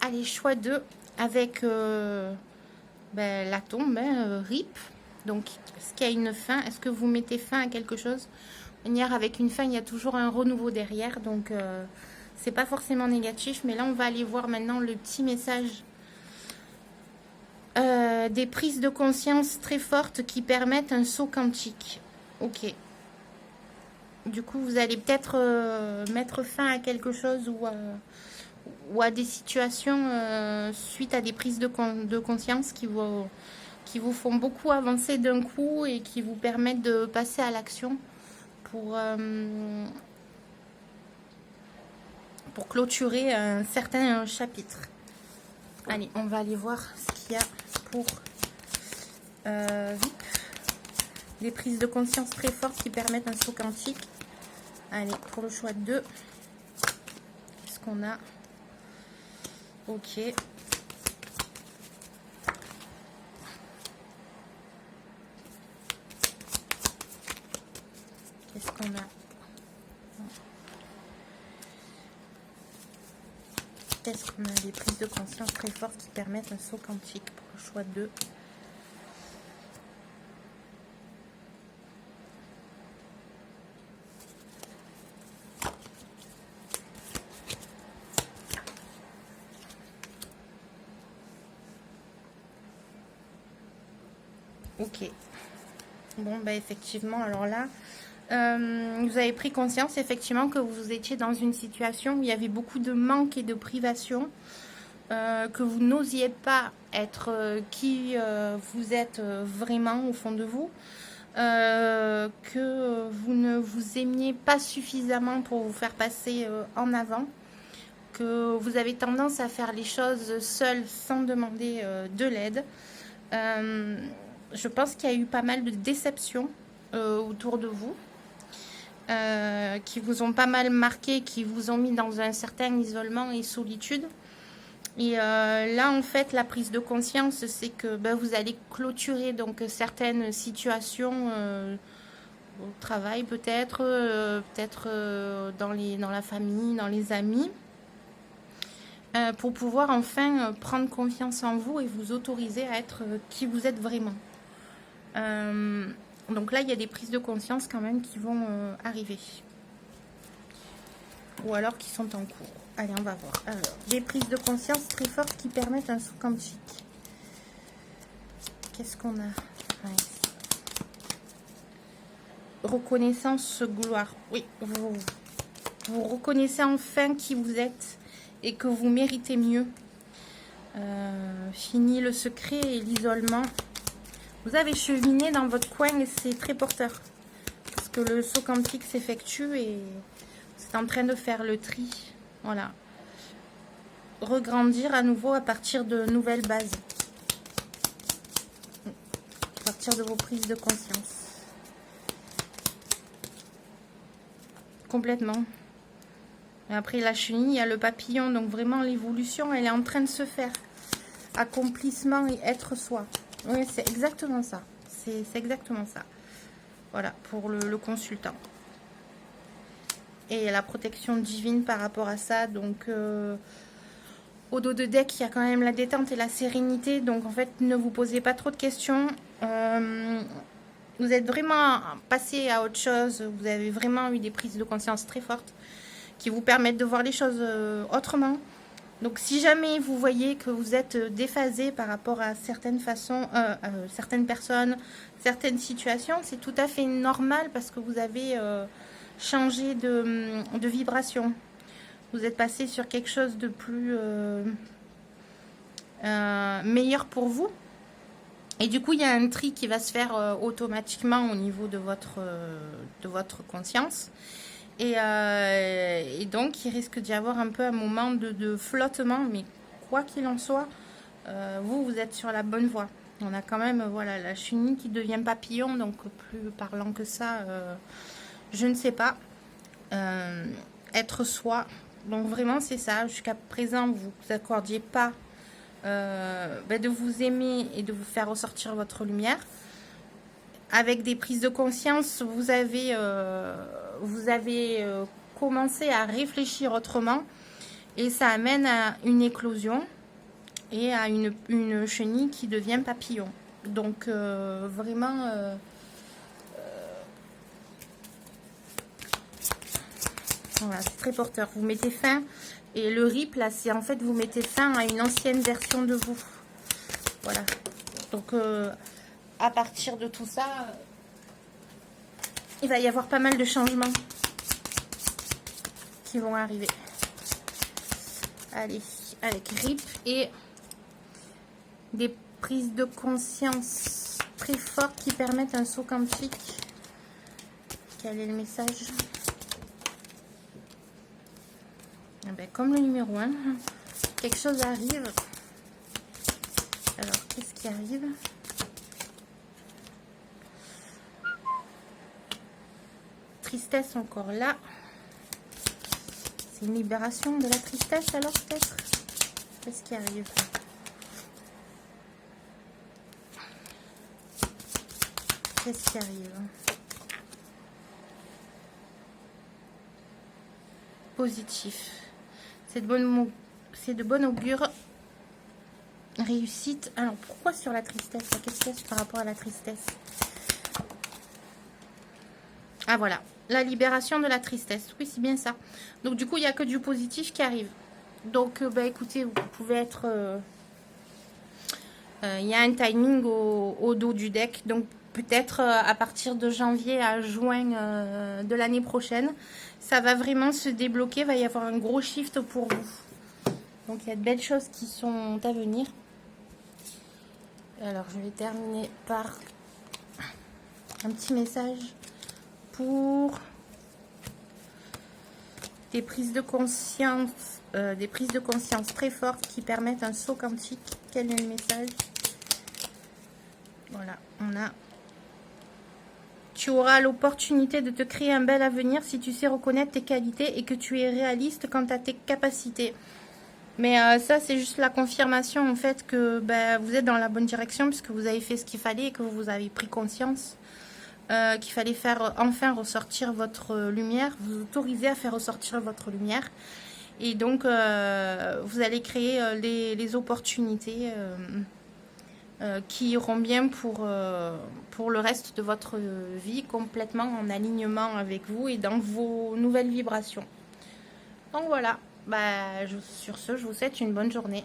Allez, choix 2 avec la tombe, RIP. Donc, est-ce qu'il y a une fin? Est-ce que vous mettez fin à quelque chose? Avec une fin, il y a toujours un renouveau derrière. Donc, c'est pas forcément négatif. Mais là, on va aller voir maintenant le petit message des prises de conscience très fortes qui permettent un saut quantique. Ok. Du coup, vous allez peut-être mettre fin à quelque chose ou à des situations suite à des prises de conscience qui vous font beaucoup avancer d'un coup et qui vous permettent de passer à l'action pour clôturer un certain chapitre. Allez, on va aller voir ce qu'il y a pour VIP. Des prises de conscience très fortes qui permettent un saut quantique. Allez, pour le choix 2. Qu'est-ce qu'on a? Ok. Qu'est-ce qu'on a? Qu'est-ce qu'on a? Des prises de conscience très fortes qui permettent un saut quantique pour le choix 2. Ok. Bon, effectivement, alors là, vous avez pris conscience effectivement que vous étiez dans une situation où il y avait beaucoup de manque et de privation, que vous n'osiez pas être qui vous êtes vraiment au fond de vous, que vous ne vous aimiez pas suffisamment pour vous faire passer en avant, que vous avez tendance à faire les choses seul sans demander de l'aide. Je pense qu'il y a eu pas mal de déceptions autour de vous, qui vous ont pas mal marqué, qui vous ont mis dans un certain isolement et solitude. Et là, en fait, la prise de conscience, c'est que vous allez clôturer donc certaines situations au travail, peut-être dans la famille, dans les amis, pour pouvoir enfin prendre confiance en vous et vous autoriser à être qui vous êtes vraiment. Donc là, il y a des prises de conscience quand même qui vont arriver. Ou alors qui sont en cours. Allez, on va voir. Alors, des prises de conscience très fortes qui permettent un saut quantique. Qu'est-ce qu'on a? Reconnaissance, gloire. Oui, vous reconnaissez enfin qui vous êtes et que vous méritez mieux. Fini le secret et l'isolement. Vous avez cheminé dans votre coin et c'est très porteur. Parce que le saut quantique s'effectue et c'est en train de faire le tri. Voilà. Regrandir à nouveau à partir de nouvelles bases. À partir de vos prises de conscience. Complètement. Et après la chenille, il y a le papillon. Donc vraiment l'évolution, elle est en train de se faire. Accomplissement et être soi. Oui, c'est exactement ça. C'est exactement ça. Voilà, pour le consultant. Et la protection divine par rapport à ça. Donc, au dos de deck, il y a quand même la détente et la sérénité. Donc, en fait, ne vous posez pas trop de questions. Vous êtes vraiment passé à autre chose. Vous avez vraiment eu des prises de conscience très fortes qui vous permettent de voir les choses autrement. Donc, si jamais vous voyez que vous êtes déphasé par rapport à certaines façons, certaines personnes, certaines situations, c'est tout à fait normal parce que vous avez changé de vibration. Vous êtes passé sur quelque chose de plus meilleur pour vous. Et du coup, il y a un tri qui va se faire automatiquement au niveau de votre conscience. Et donc, il risque d'y avoir un peu un moment de flottement, mais quoi qu'il en soit, vous êtes sur la bonne voie. On a quand même voilà, la chenille qui devient papillon, donc plus parlant que ça, je ne sais pas. Être soi, donc vraiment c'est ça. Jusqu'à présent, vous ne vous accordiez pas de vous aimer et de vous faire ressortir votre lumière. Avec des prises de conscience, vous avez commencé à réfléchir autrement et ça amène à une éclosion. et à une chenille qui devient papillon. Donc vraiment voilà, c'est très porteur. Vous mettez fin, et le rip là, c'est en fait vous mettez fin à une ancienne version de vous. Voilà. Donc à partir de tout ça, il va y avoir pas mal de changements qui vont arriver. Allez, avec rip et des prises de conscience très fortes qui permettent un saut quantique. Quel est le message? Eh ben, comme le numéro 1, quelque chose arrive. Alors, qu'est-ce qui arrive? Tristesse encore là. C'est une libération de la tristesse alors peut-être? Qu'est-ce qui arrive? Qu'est-ce qui arrive? Positif. C'est de bon augure. Réussite. Alors pourquoi sur la tristesse? Qu'est-ce qu'il y a par rapport à la tristesse? Ah voilà, la libération de la tristesse. Oui, c'est bien ça. Donc du coup, il n'y a que du positif qui arrive. Donc bah écoutez, vous pouvez être... il y a un timing au dos du deck. Donc peut-être à partir de janvier à juin de l'année prochaine, ça va vraiment se débloquer. Il va y avoir un gros shift pour vous. Donc il y a de belles choses qui sont à venir. Alors je vais terminer par un petit message pour des prises de conscience très fortes qui permettent un saut quantique. Quel est le message? Voilà, on a: tu auras l'opportunité de te créer un bel avenir si tu sais reconnaître tes qualités et que tu es réaliste quant à tes capacités. Mais ça, c'est juste la confirmation en fait que vous êtes dans la bonne direction puisque vous avez fait ce qu'il fallait et que vous avez pris conscience qu'il fallait faire enfin ressortir votre lumière, vous autoriser à faire ressortir votre lumière. Et donc, vous allez créer les opportunités qui iront bien pour le reste de votre vie, complètement en alignement avec vous et dans vos nouvelles vibrations. Donc voilà, sur ce, je vous souhaite une bonne journée.